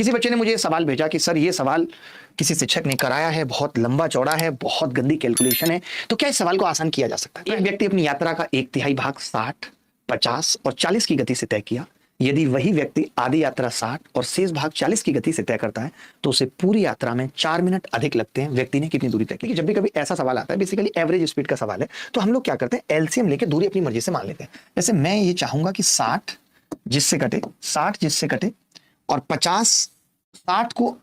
किसी बच्चे ने मुझे सवाल भेजा कि सर ये सवाल किसी शिक्षक ने कराया है, बहुत लंबा चौड़ा है, बहुत गंदी कैलकुलेशन है, तो क्या इस सवाल को आसान किया जा सकता है? एक व्यक्ति अपनी यात्रा का 1/3 भाग 60, 50 और 40 की गति से तय किया। यदि वही व्यक्ति आधी यात्रा 60 और शेष भाग 40 की गति से तय करता है तो उसे पूरी यात्रा में 4 मिनट अधिक लगते हैं। व्यक्ति ने कितनी दूरी तय की? जब भी कभी ऐसा सवाल आता है, बेसिकली एवरेज स्पीड का सवाल है, तो हम लोग क्या करते हैं, एलसीएम लेके दूरी अपनी मर्जी से मान लेते हैं। जैसे मैं ये चाहूंगा कि 60 जिससे कटे और 50 60 को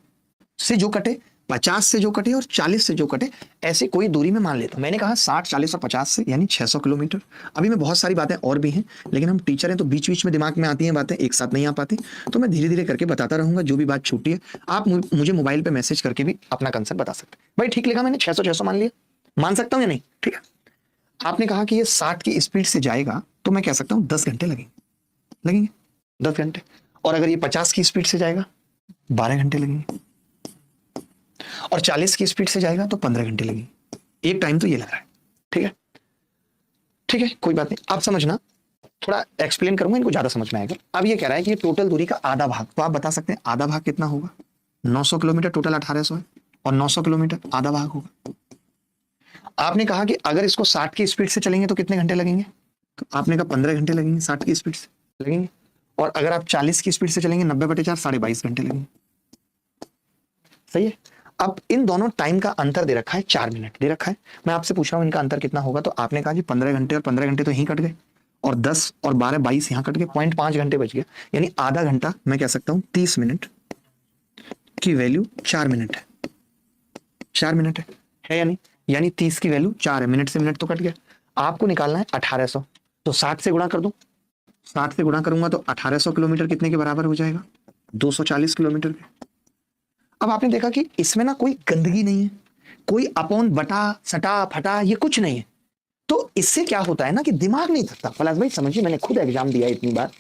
से जो कटे, 50 से जो कटे और 40 से जो कटे, ऐसे कोई दूरी में मान लेता हूं। मैंने कहा 60, 40 और 50 से यानी 600 किलोमीटर। अभी मैं बहुत सारी बातें और भी हैं, लेकिन हम टीचर हैं तो बीच बीच में दिमाग में आती हैं बातें, एक साथ नहीं आ पाती, तो मैं धीरे धीरे करके बताता रहूंगा। जो भी बात छूटी है आप मुझे मोबाइल पे मैसेज करके भी अपना कंसर्न बता सकते हैं। भाई ठीक लिखा मैंने, 600 मान लिया, मान सकता हूं या नहीं? ठीक है। आपने कहा कि ये 60 की स्पीड से जाएगा तो मैं कह सकता हूं 10 घंटे लगेंगे 10 घंटे। और अगर ये 50 की स्पीड से जाएगा 12 घंटे लगेंगे, और 40 की स्पीड से जाएगा तो 15 घंटे लगेंगे। एक टाइम तो ये लग रहा है। ठीक है, कोई बात नहीं। आप समझना, थोड़ा एक्सप्लेन करूंगा, इनको ज्यादा समझ में आएगा। अब ये कह रहा है कि टोटल दूरी का आधा भाग, तो आप बता सकते हैं आधा भाग कितना होगा? 900 किलोमीटर, टोटल 1800 है, और 900 किलोमीटर आधा भाग होगा। आपने कहा कि अगर इसको 60 की स्पीड से चलेंगे तो कितने घंटे लगेंगे? तो आपने कहा 15 घंटे लगेंगे 60 की स्पीड से लगेंगे। और अगर आप 40 की स्पीड से चलेंगे 90/4 22.5 घंटे लगेंगे। सही है। अब इन दोनों टाइम का अंतर दे रखा है 4 मिनट दे रखा है। मैं आपसे पूछ रहा हूं इनका अंतर कितना होगा, तो आपने कहा जी 15 घंटे, और 15 घंटे तो यहीं कट गए, और 10 और 12 22 यहां कट गए, 0.5 घंटे बच गया। यानी आधा घंटा मैं कह सकता हूं 30 मिनट की वैल्यू 4 मिनट है। 4 मिनट है या नहीं? यानी 30 की वैल्यू 4 है, मिनट से मिनट तो कट गया। आपको निकालना है 1800, तो 60 से गुणा कर दूं। 60 से गुणा करूंगा तो 1800 किलोमीटर कितने के बराबर हो जाएगा? 240 किलोमीटर के। अब आपने देखा कि इसमें ना कोई गंदगी नहीं है, कोई अपॉन बटा सटा फटा ये कुछ नहीं है। तो इससे क्या होता है ना कि दिमाग नहीं थकता। पलाश भाई समझिए, मैंने खुद एग्जाम दिया है इतनी बार,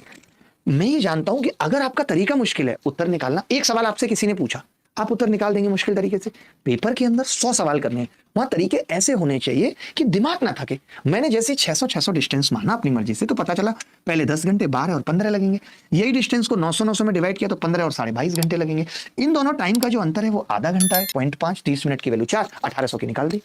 मैं ये जानता हूं कि अगर आपका तरीका मुश्किल है उत्तर निकालना, एक सवाल आपसे किसी ने पूछा, आप उत्तर निकाल देंगे मुश्किल तरीके से। पेपर के अंदर 100 सवाल करने हैं, वहां तरीके ऐसे होने चाहिए कि दिमाग ना थके। मैंने जैसे 600 डिस्टेंस माना अपनी मर्जी से, तो पता चला पहले 10 घंटे 12 और 15 लगेंगे। यही डिस्टेंस को 900 में डिवाइड किया तो 15 और 22.5 घंटे लगेंगे। इन दोनों टाइम का जो अंतर है वो आधा घंटा है, 0.5, 30 मिनट की वैल्यू 4, 1800 की निकाल दी।